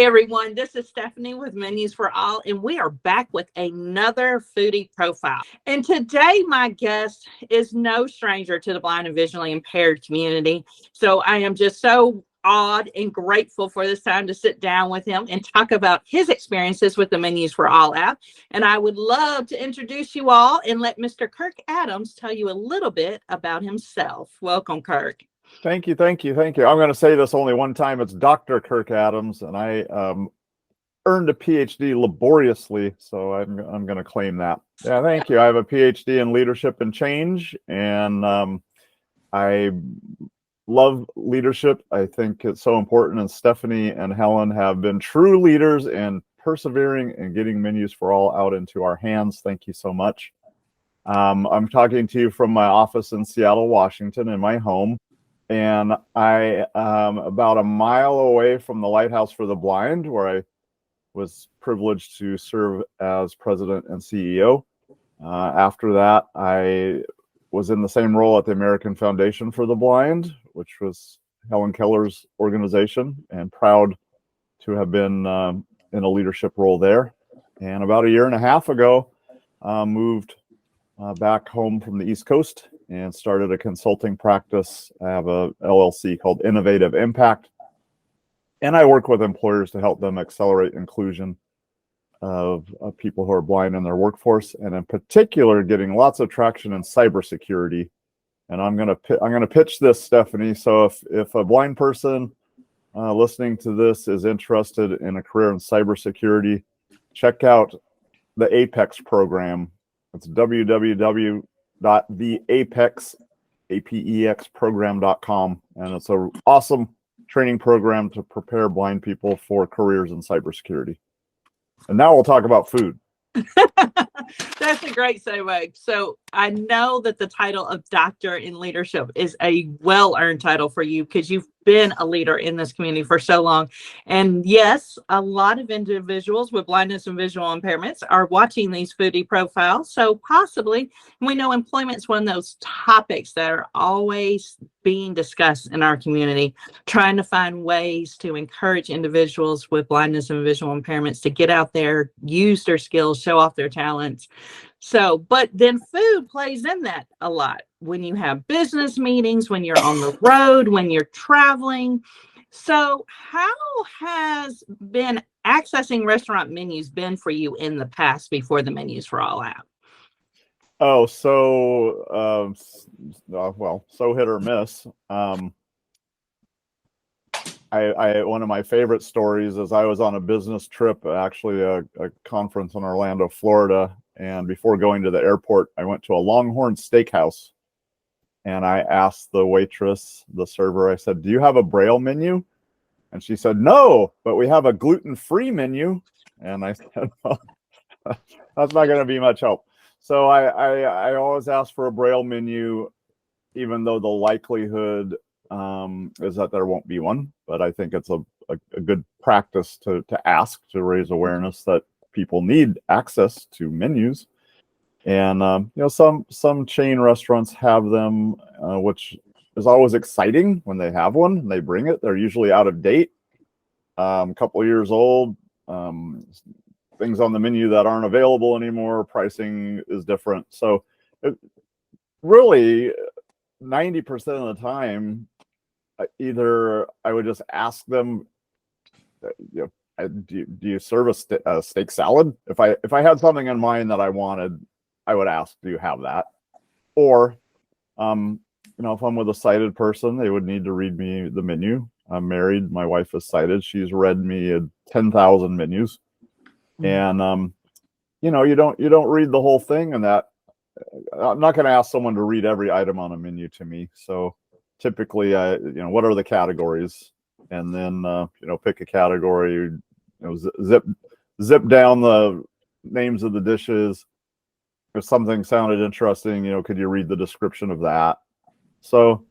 Hey everyone, this is Stephanie with Menus for All, and we are back with another foodie profile. And today, my guest is no stranger to the blind and visually impaired community. So I am just so awed and grateful for this time to sit down with him and talk about his experiences with the Menus for All app. And I would love to introduce you all and let Mr. Kirk Adams tell you a little bit about himself. Welcome, Kirk. Thank you, thank you, thank you. I'm going to say this only one time. It's Dr. Kirk Adams, and I earned a PhD laboriously, so I'm going to claim that. Yeah, thank you. I have a PhD in leadership and change, and I love leadership. I think it's so important, and Stephanie and Helen have been true leaders and persevering and getting Menus for All out into our hands. Thank you so much. I'm talking to you from my office in Seattle, Washington, in my home. And I am about a mile away from the Lighthouse for the Blind, where I was privileged to serve as president and CEO. After that, I was in the same role at the American Foundation for the Blind, which was Helen Keller's organization, and proud to have been in a leadership role there. And about a year and a half ago, moved back home from the East Coast and started a consulting practice. I have a LLC called Innovative Impact, and I work with employers to help them accelerate inclusion of people who are blind in their workforce, and in particular, getting lots of traction in cybersecurity. And I'm gonna pitch this, Stephanie. So if a blind person listening to this is interested in a career in cybersecurity, check out the Apex program. It's www.theapexprogram.com, and it's an awesome training program to prepare blind people for careers in cybersecurity. And now we'll talk about food. That's a great segue. So I know that the title of doctor in leadership is a well-earned title for you because you've been a leader in this community for so long. And yes, a lot of individuals with blindness and visual impairments are watching these foodie profiles. So possibly, we know employment is one of those topics that are always being discussed in our community, trying to find ways to encourage individuals with blindness and visual impairments to get out there, use their skills, show off their talents. So, but then food plays in that a lot when you have business meetings, when you're on the road, when you're traveling. So how has been accessing restaurant menus been for you in the past before the Menus for All app? Oh, so well, so hit or miss. One of my favorite stories is I was on a business trip, actually a conference in Orlando, Florida, and before going to the airport, I went to a Longhorn Steakhouse, and I asked the waitress, the server, I said, "Do you have a Braille menu?" And she said, "No, but we have a gluten-free menu." And I said, "Well, that's not going to be much help." So I always ask for a Braille menu, even though the likelihood is that there won't be one. But I think it's a good practice to ask, to raise awareness that people need access to menus. And some chain restaurants have them, which is always exciting when they have one and they bring it. They're usually out of date, a couple of years old. Things on the menu that aren't available anymore, pricing is different. So really 90% of the time, either I would just ask them, do you serve a steak salad? If I had something in mind that I wanted, I would ask, do you have that? Or if I'm with a sighted person, they would need to read me the menu. I'm married, my wife is sighted, she's read me 10,000 menus. And you don't read the whole thing, and that I'm not going to ask someone to read every item on a menu to me. So typically, what are the categories, and then pick a category. Zip down the names of the dishes. If something sounded interesting, could you read the description of that? So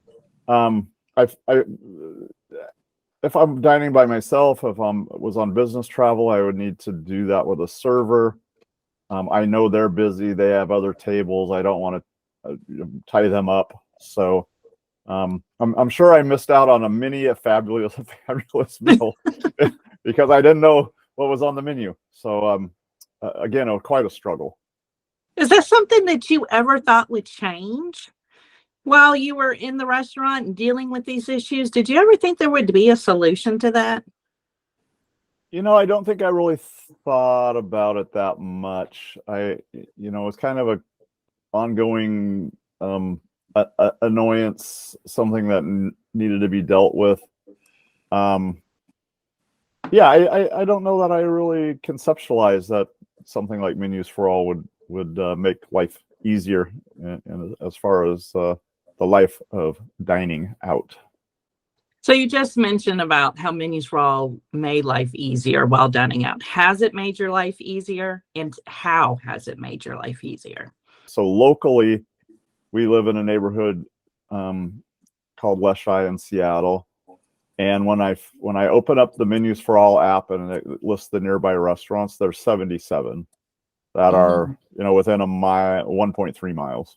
if I'm dining by myself, if I was on business travel, I would need to do that with a server. I know they're busy. They have other tables. I don't want to tie them up. So I'm sure I missed out on a fabulous meal because I didn't know what was on the menu. So again, it was quite a struggle. Is that something that you ever thought would change while you were in the restaurant and dealing with these issues? Did you ever think there would be a solution to that? I don't think I really thought about it that much. It's kind of a ongoing annoyance, something that needed to be dealt with. Yeah, I don't know that I really conceptualized that something like Menus4ALL would make life easier, and as far as the life of dining out. So you just mentioned about how Menus4ALL made life easier while dining out. Has it made your life easier, and how has it made your life easier? So locally, we live in a neighborhood called Leshai in Seattle. And when I open up the Menus4ALL app and it lists the nearby restaurants, there's 77 that are within a mile, 1.3 miles.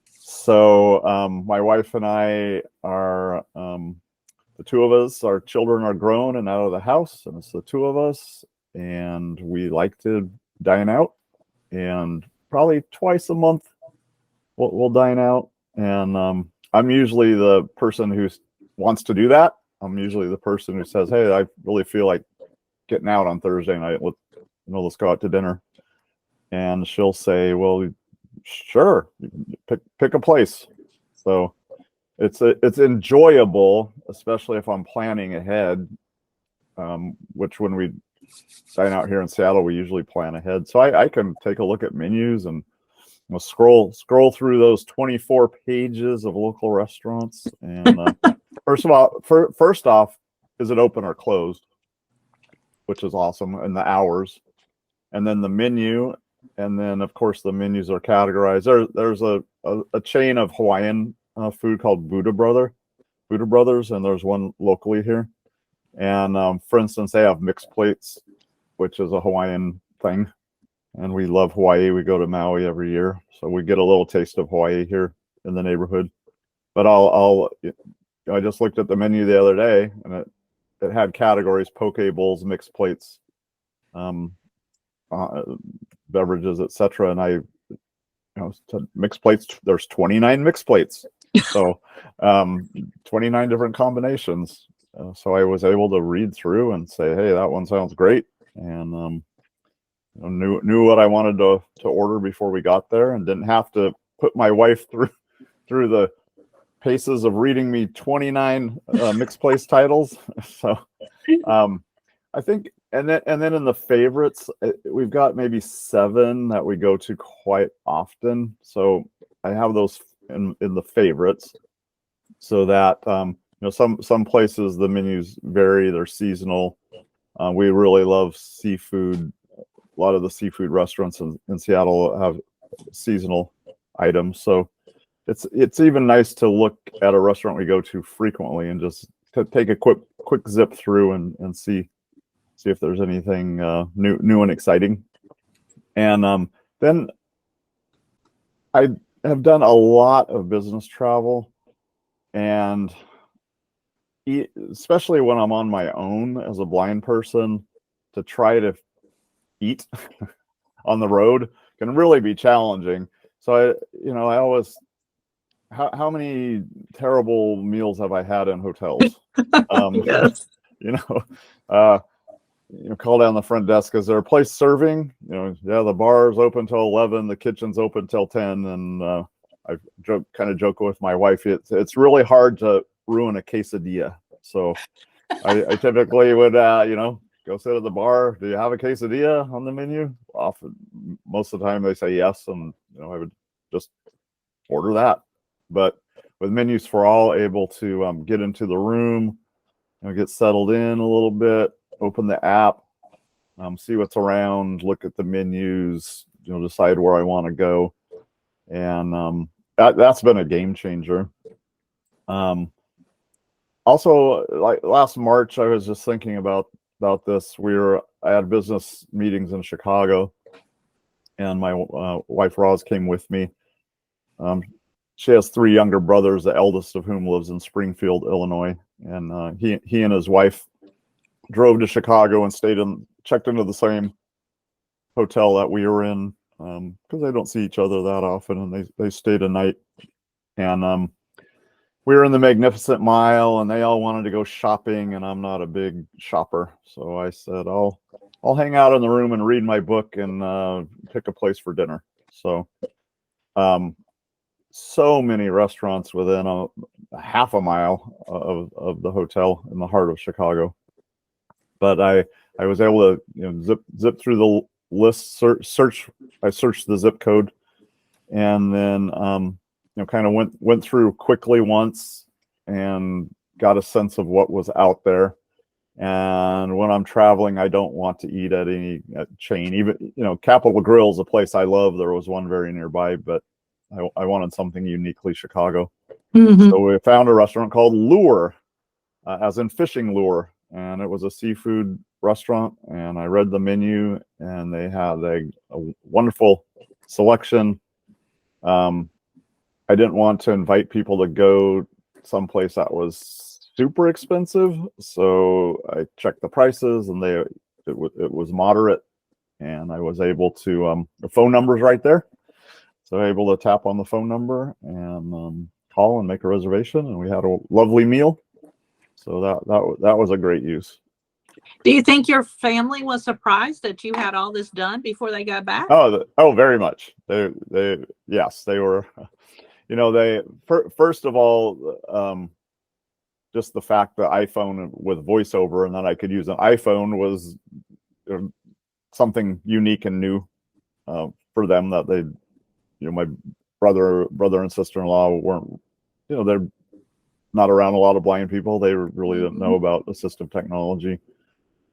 So my wife and I are the two of us. Our children are grown and out of the house, and it's the two of us. And we like to dine out, and probably twice a month we'll dine out. And I'm usually the person who wants to do that. I'm usually the person who says, "Hey, I really feel like getting out on Thursday night. Let's go out to dinner." And she'll say, "Well, sure, pick a place." So it's enjoyable, especially if I'm planning ahead. Which when we dine out here in Seattle, we usually plan ahead. So I can take a look at menus and scroll through those 24 pages of local restaurants. And first off, is it open or closed? Which is awesome, and the hours, and then the menu, and then of course the menus are categorized. There's a chain of Hawaiian food called Buddha Brothers, and there's one locally here. And for instance, they have mixed plates, which is a Hawaiian thing. And we love Hawaii. We go to Maui every year, so we get a little taste of Hawaii here in the neighborhood. But I just looked at the menu the other day, and it had categories: poke bowls, mixed plates, beverages, etc. And mixed plates. There's 29 mixed plates, so 29 different combinations. So I was able to read through and say, "Hey, that one sounds great," and knew what I wanted to order before we got there, and didn't have to put my wife through the paces of reading me 29 mixed place titles. So I think, and then in the favorites, we've got maybe 7 that we go to quite often. So I have those in the favorites, so that some places the menus vary, they're seasonal. We really love seafood. A lot of the seafood restaurants in Seattle have seasonal items, so it's even nice to look at a restaurant we go to frequently and just to take a quick zip through and see if there's anything new and exciting. And then I have done a lot of business travel, and especially when I'm on my own as a blind person, to try to eat on the road can really be challenging. So I always, how many terrible meals have I had in hotels? Yes. Call down the front desk. Is there a place serving? Yeah, the bar's open till 11, the kitchen's open till 10, and I kind of joke with my wife, it's really hard to ruin a quesadilla. So I typically would go sit at the bar. Do you have a quesadilla on the menu? Often, most of the time they say yes, and I would just order that. But with Menus4ALL, able to get into the room, get settled in a little bit, open the app, see what's around, look at the menus, decide where I want to go, and that's been a game changer. Also, like last March, I was just thinking about this. I had business meetings in Chicago, and my wife Roz came with me. She has 3 younger brothers, the eldest of whom lives in Springfield, Illinois, and he and his wife drove to Chicago and checked into the same hotel that we were in, because they don't see each other that often, and they stayed a night. And we were in the Magnificent Mile, and they all wanted to go shopping, and I'm not a big shopper, so I said I'll hang out in the room and read my book and pick a place for dinner. So so many restaurants within a half a mile of the hotel in the heart of Chicago. But I was able to zip through the list, search. I searched the zip code, and then kind of went through quickly once and got a sense of what was out there. And when I'm traveling, I don't want to eat at any chain. Even Capitol Grill is a place I love. There was one very nearby, but I wanted something uniquely Chicago. Mm-hmm. So we found a restaurant called Lure, as in fishing lure, and it was a seafood restaurant. And I read the menu, and they had a wonderful selection. I didn't want to invite people to go someplace that was super expensive, so I checked the prices, and it was moderate, and I was able to the phone number's right there, so able to tap on the phone number and call and make a reservation, and we had a lovely meal. So that was a great use. Do you think your family was surprised that you had all this done before they got back? Oh, very much. Yes, they were. First of all, just the fact that iPhone with voiceover and that I could use an iPhone was something unique and new for them, that they, my brother and sister-in-law weren't, they're not around a lot of blind people. They really didn't know about assistive technology.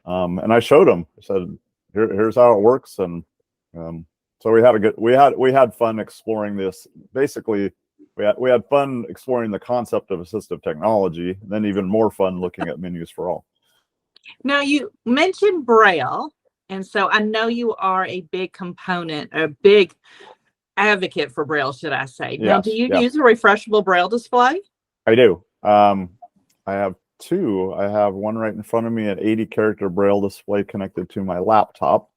And I showed them. I said, here's how it works. And so we had fun exploring this. Basically, we had fun exploring the concept of assistive technology, and then even more fun looking at Menus4ALL. Now, you mentioned Braille, and so I know you are a big component, a big advocate for Braille, should I say. Now, do you use a refreshable Braille display? I do. I have two. I have one right in front of me, an 80-character Braille display connected to my laptop,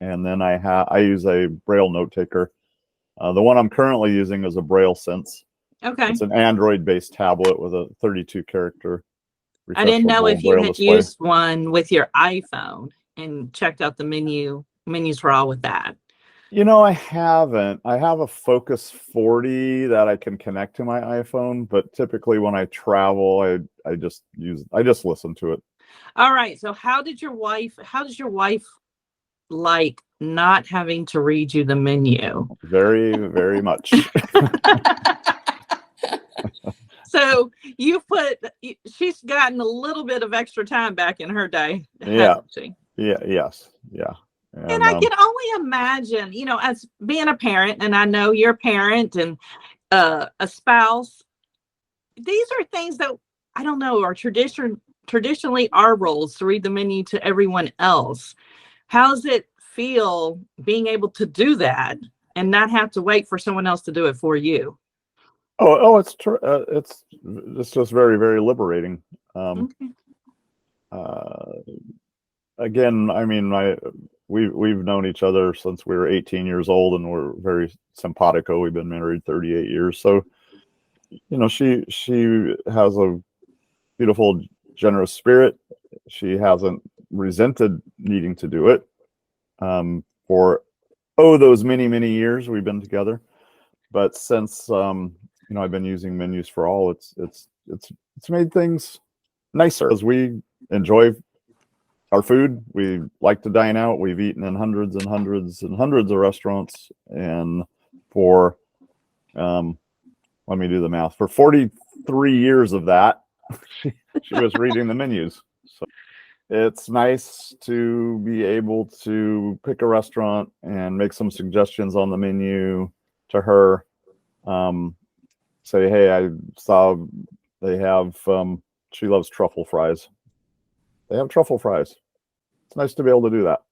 and then I use a Braille note taker. The one I'm currently using is a Braille Sense. Okay. It's an Android-based tablet with a 32-character. I didn't know if you had used one with your iPhone and checked out the Menus4ALL with that. I haven't. I have a Focus 40 that I can connect to my iPhone, but typically when I travel, I just listen to it. All right. So how does your wife like not having to read you the menu? Very, very much. So she's gotten a little bit of extra time back in her day. Yeah. She? Yeah. Yes. Yeah. And I can only imagine, as being a parent, and I know you're a parent and a spouse, these are things that I don't know are traditionally our roles to read the menu to everyone else. How does it feel being able to do that and not have to wait for someone else to do it for you? It's just very, very liberating. Okay. Again, I mean, we've known each other since we were 18 years old, and we're very simpatico. We've been married 38 years. So, she has a beautiful, generous spirit. She hasn't resented needing to do it for those many, many years we've been together. But since I've been using Menus4ALL, it's made things nicer as we enjoy our food. We like to dine out. We've eaten in hundreds and hundreds and hundreds of restaurants, and for let me do the math. For 43 years of that, she was reading the menus. So it's nice to be able to pick a restaurant and make some suggestions on the menu to her. Say, hey, I saw they have, she loves truffle fries. They have truffle fries. It's nice to be able to do that.